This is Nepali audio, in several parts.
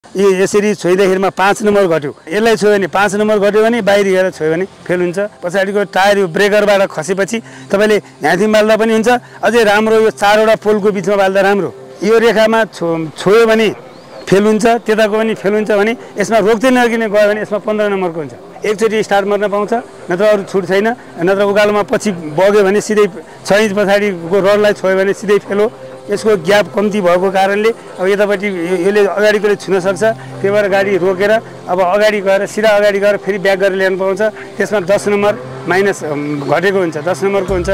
यो यसरी छोइँदाखेरिमा 5 नम्बर घट्यो, यसलाई छोयो भने 5 नम्बर घट्यो भने बाहिर गएर छोयो भने फेल हुन्छ। पछाडिको टायर यो ब्रेकरबाट खसेपछि तपाईँले यहाँदेखि बाल्दा पनि हुन्छ। अझै राम्रो यो 4वटा पोलको बिचमा बाल्दा राम्रो। यो रेखामा छोयो भने फेल हुन्छ, त्यताको पनि फेल हुन्छ भने यसमा रोक्दै नकिने गयो भने यसमा 15 नम्बरको हुन्छ। एकचोटि स्टार्ट मार्न पाउँछ, नत्र अरू छुट छैन। नत्र उकालोमा पछि बग्यो भने सिधै 6 इन्च पछाडिको रडलाई छोयो भने सिधै फेल हो। यसको ग्याप कम्ती भएको कारणले अब यतापट्टि यसले अगाडिकोले छुन सक्छ। त्यही भएर गाडी रोकेर अब अगाडि गएर सिधा अगाडि गएर फेरि ब्याक गरेर ल्याउनु पाउँछ। त्यसमा 10 नम्बर माइनस घटेको हुन्छ, 10 नम्बरको हुन्छ।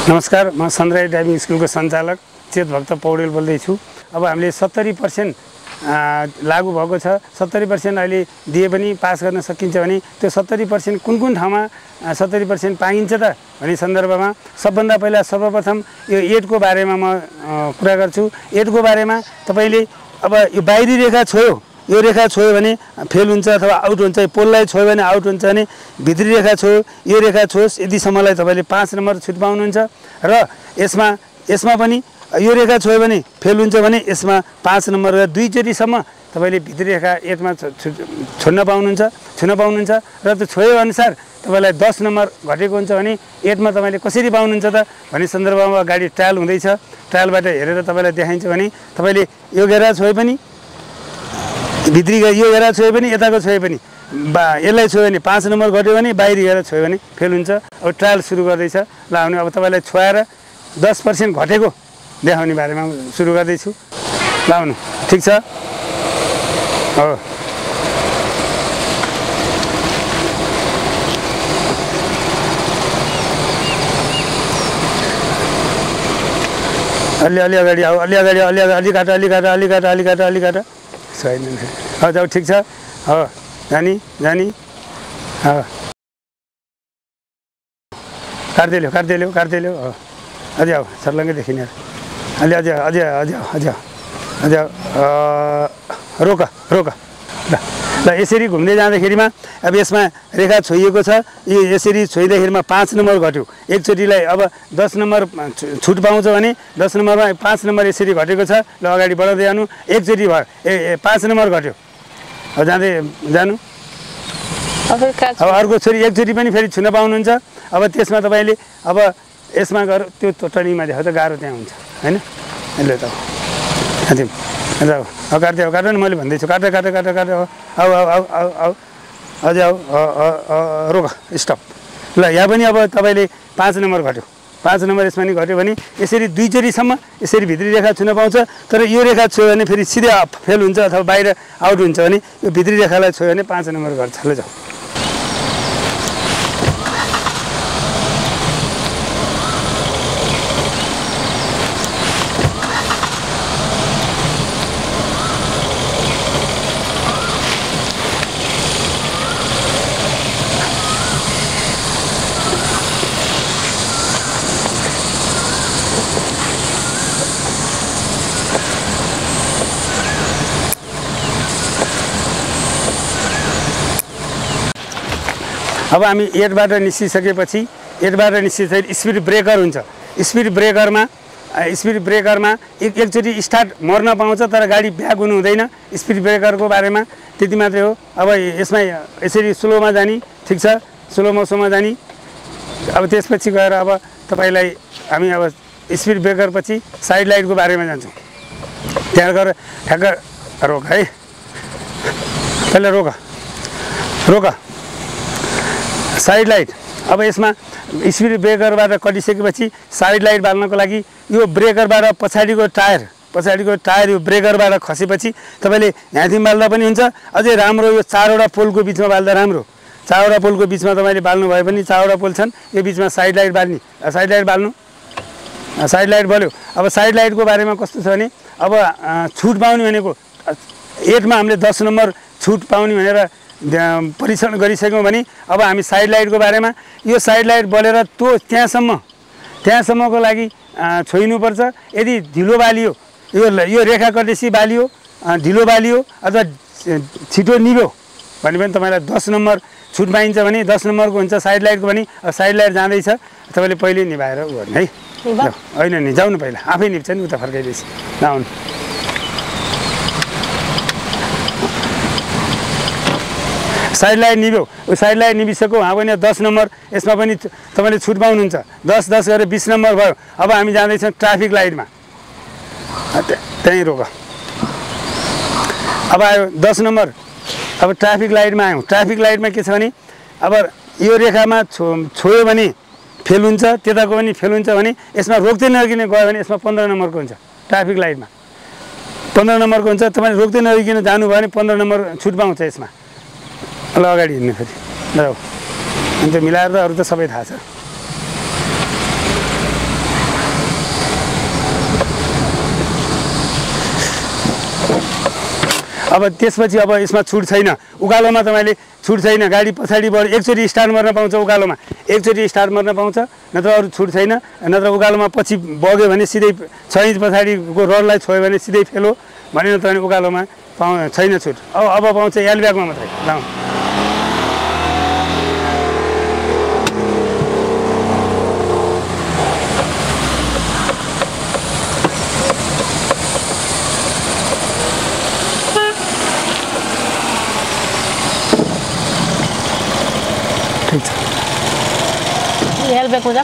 नमस्कार, म सनराइज ड्राइभिङ स्कुलको सञ्चालक चेतभक्त पौडेल बोल्दैछु। अब हामीले 70% लागू भएको छ। 70% अहिले दिए पनि पास गर्न सकिन्छ भने त्यो 70% कुन ठाउँमा 70% पाइन्छ त भन्ने सन्दर्भमा सबभन्दा पहिला सर्वप्रथम यो 8 को बारेमा म कुरा गर्छु। 8 को बारेमा तपाईँले अब यो बाहिरी रेखा छोयो, यो रेखा छोयो भने फेल हुन्छ अथवा आउट हुन्छ। पोललाई छोयो भने आउट हुन्छ भने भित्री रेखा छोयो, यो रेखा छोयोस् यतिसम्मलाई तपाईँले 5 नम्बर छुट पाउनुहुन्छ। र यसमा पनि यो रेखा छोयो भने फेल हुन्छ भने यसमा 5 नम्बर र 2 चोटिसम्म तपाईँले भित्री रेखा 8 मा छुन पाउनुहुन्छ र त्यो छोयो अनुसार तपाईँलाई 10 नम्बर घटेको हुन्छ भने 8 मा तपाईँले कसरी पाउनुहुन्छ त भन्ने सन्दर्भमा गाडी ट्रायल हुँदैछ। ट्रायलबाट हेरेर तपाईँलाई देखाइन्छ भने तपाईँले यो घेरा छोयो पनि भित्री यो घेरा छोयो पनि यताको छोयो पनि यसलाई छोयो भने 5 नम्बर घट्यो भने बाहिर गएर छोयो भने फेल हुन्छ। अब ट्रायल सुरु गर्दैछ। ल भने अब तपाईँलाई छोएर 10% घटेको देखाउने बारेमा सुरु गर्दैछु। लाउनु ठिक छ हो। अलि अगाडि आऊ, अलि काट छैन। हजुर ठिक छ हो। जानी हो, काट्दै ल्याऊ हो। अझै आऊ, सर्लङ्गै देखिने अझै रोक ल यसरी घुम्दै जाँदाखेरिमा अब यसमा रेखा छोइएको छ। यो यसरी छोइँदाखेरिमा 5 नम्बर घट्यो। एकचोटिलाई अब 10 नम्बर छुट पाउँछ भने 10 नम्बरमा 5 नम्बर यसरी घटेको छ। ल अगाडि बढाउँदै जानु। एकचोटि भयो 5 नम्बर घट्यो। अब जानु। अब अर्को छोरी एकचोटि पनि फेरि छुन पाउनुहुन्छ। अब त्यसमा तपाईँले अब यसमा गएर त्यो टर्निङमा देखाउ त गाह्रो त्यहाँ हुन्छ होइन। यसले त काट्दै नि, मैले भन्दैछु काट आऊ अझै आऊ रोक स्टप। ल यहाँ पनि अब तपाईँले 5 नम्बर घट्यो, 5 नम्बर यसमा नि घट्यो भने यसरी 2 चोटिसम्म यसरी भित्री रेखा छुन पाउँछ। तर यो रेखा छोयो भने फेरि सिधै फेल हुन्छ अथवा बाहिर आउट हुन्छ भने यो भित्री रेखालाई छोयो भने 5 नम्बर घट्छ। ल जाऊ। अब हामी 8बाट निस्किसकेपछि स्पिड ब्रेकर हुन्छ। स्पिड ब्रेकरमा एकचोटि स्टार्ट मर्न पाउँछ तर गाडी ब्याक हुनु हुँदैन। स्पिड ब्रेकरको बारेमा त्यति मात्रै हो। अब यसमा यसरी स्लोमा जाने, ठिक छ, स्लो मोसनमा जाने। अब त्यसपछि गएर अब तपाईँलाई हामी अब स्पिड ब्रेकर पछि साइड लाइटको बारेमा जान्छौँ। त्यहाँ गएर ठ्याक्क रोक है, पहिला रोक साइड लाइट। अब यसमा स्पिड ब्रेकरबाट कटिसकेपछि साइड लाइट बाल्नको लागि यो ब्रेकरबाट पछाडिको टायर यो ब्रेकरबाट खसेपछि तपाईँले यहाँदेखि बाल्दा पनि हुन्छ। अझै राम्रो यो 4वटा पोलको बिचमा बाल्दा राम्रो। 4वटा पोलको बिचमा तपाईँले बाल्नु भए पनि 4वटा पोल छन्, यो बिचमा साइड लाइट बाल्ने। साइड लाइट बल्यो। अब साइड लाइटको बारेमा कस्तो छ भने अब छुट पाउने भनेको 8 मा हामीले 10 नम्बर छुट पाउने भनेर परीक्षण गरिसक्यौँ भने अब हामी साइड लाइटको बारेमा यो साइड लाइट बलेर त्यो त्यहाँसम्मको लागि छोइनुपर्छ। यदि ढिलो बालियो, यो रेखा कटेसी बालियो, ढिलो बालियो अथवा छिटो निभ्यो भने पनि तपाईँलाई 10 नम्बर छुट पाइन्छ भने 10 नम्बरको हुन्छ साइड लाइटको पनि। साइड लाइट जाँदैछ तपाईँले पहिले निभाएर गर्ने है। होइन नि जाउनु, पहिला आफै निप्छ नि, उता फर्काइदिएपछि लाउनु। साइड लाइट निभ्यो साइड लाइट निभिसक्यो वहाँ पनि 10 नम्बर यसमा पनि तपाईँले छुट पाउनुहुन्छ 10 गरेर 20 नम्बर भयो अब हामी जाँदैछौँ ट्राफिक लाइटमा त्यहीँ रोक अब आयो 10 नम्बर अब ट्राफिक लाइटमा आयौँ ट्राफिक लाइटमा के छ भने अब यो रेखामा छोयो भने फेल हुन्छ त्यताको पनि फेल हुन्छ भने यसमा रोक्दै नरोकिने गयो भने यसमा 15 नम्बरको हुन्छ ट्राफिक लाइटमा 15 नम्बरको हुन्छ तपाईँले रोक्दै नरोकिन जानुभयो भने 15 नम्बर छुट पाउँछ यसमा ल अगाडि हिँड्नु फेरि ल अन्त मिलाएर त अरू त सबै थाहा छ अब त्यसपछि अब यसमा छुट छैन उकालोमा तपाईँले छुट छैन गाडी पछाडि बढ्यो एकचोटि स्टार्ट मार्न पाउँछ उकालोमा एकचोटि स्टार्ट मार्न पाउँछ नत्र अरू छुट छैन नत्र उकालोमा पछि बग्यो भने सिधै 6 इन्च पछाडिको रडलाई छोयो भने सिधै फेल हो भनेर तपाईँ उकालोमा छैन छुट अब पाउँछ एल ब्यागमा मात्रै ल हेल्प ब्याग हुन्छ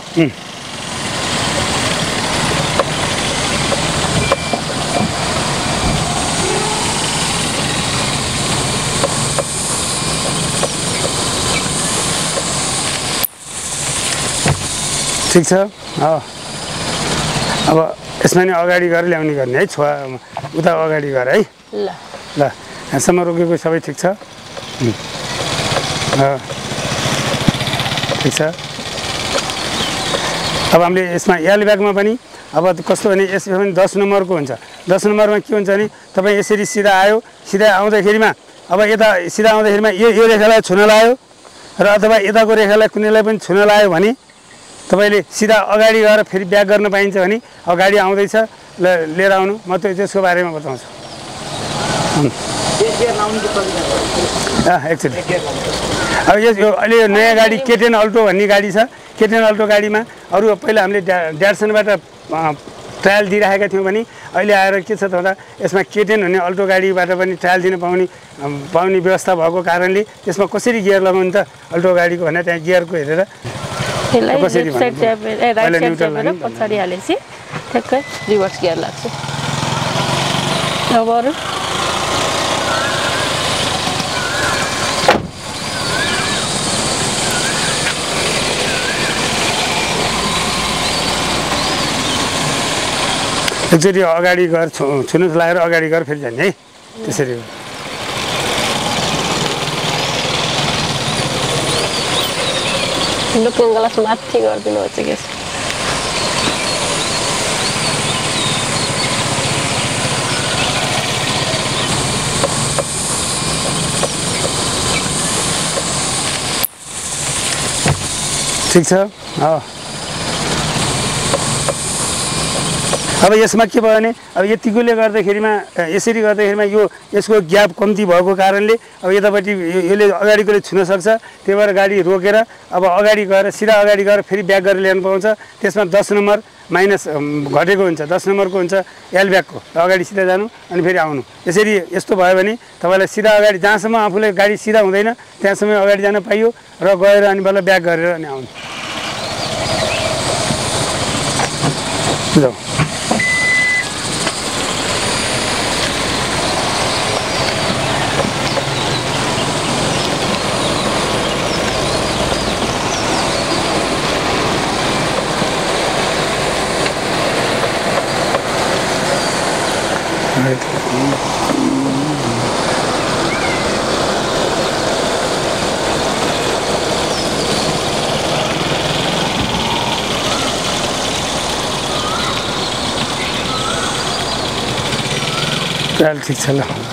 ठिक छ अब यसमा नि अगाडि गरेर ल्याउने गर्ने है छोवा उता अगाडि गर है ल ल यहाँसम्म रोकेको सबै ठिक छ ठिक छ अब हामीले यसमा एल ब्यागमा पनि अब कस्तो भने यसमा पनि 10 नम्बरको हुन्छ 10 नम्बरमा के हुन्छ भने तपाईँ यसरी सिधा आयो सिधा आउँदाखेरिमा अब यता सिधा आउँदाखेरिमा यो रेखालाई छुन लायो र अथवा यताको रेखालाई कुनैलाई पनि छुन लायो भने तपाईँले सिधा अगाडि गएर फेरि ब्याक गर्न पाइन्छ भने अब गाडी आउँदैछ लिएर आउनु म त्यसको बारेमा बताउँछु एकचोटि अब यो अहिले यो नयाँ गाडी केटेन अल्टो भन्ने गाडी छ केटेन अल्टो गाडीमा अरू पहिला हामीले ड्याडसनबाट ट्रायल दिइराखेका थियौँ भने अहिले आएर के छ त भन्दा यसमा केटेन भन्ने अल्टो गाडीबाट पनि ट्रायल दिन पाउने व्यवस्था भएको कारणले त्यसमा कसरी गियर लगाउनु त अल्टो गाडीको भने त्यहाँ गियरको हेरेर कसरी पछाडि हालेपछि ठ्याक्कै रिभर्स गियर लाग्छ अब अरू एकचोटि अगाडि गएर छुनु लगाएर अगाडि गएर फेरि जाने है त्यसरी लुकिङ ग्लास माथि गरिदिनु हुन्छ के ठिक छ अब यसमा के भयो भने अब यतिकोले गर्दाखेरिमा यसरी गर्दाखेरिमा यसको ग्याप कम्ती भएको कारणले अब यतापट्टि यसले अगाडिकोले छुन सक्छ त्यही भएर गाडी रोकेर अब अगाडि गएर सिधा अगाडि गएर फेरि ब्याक गरेर ल्याउनु पाउँछ त्यसमा 10 नम्बर माइनस घटेको हुन्छ 10 नम्बरको हुन्छ एल ब्यागको अगाडि सिधा जानु अनि फेरि आउनु यसरी यस्तो भयो भने तपाईँलाई सिधा अगाडि जहाँसम्म आफूले गाडी सिधा हुँदैन त्यहाँसम्म अगाडि जान पाइयो र गएर अनि बल्ल ब्याक गरेर अनि आउनु बुझौ ठीक छ ल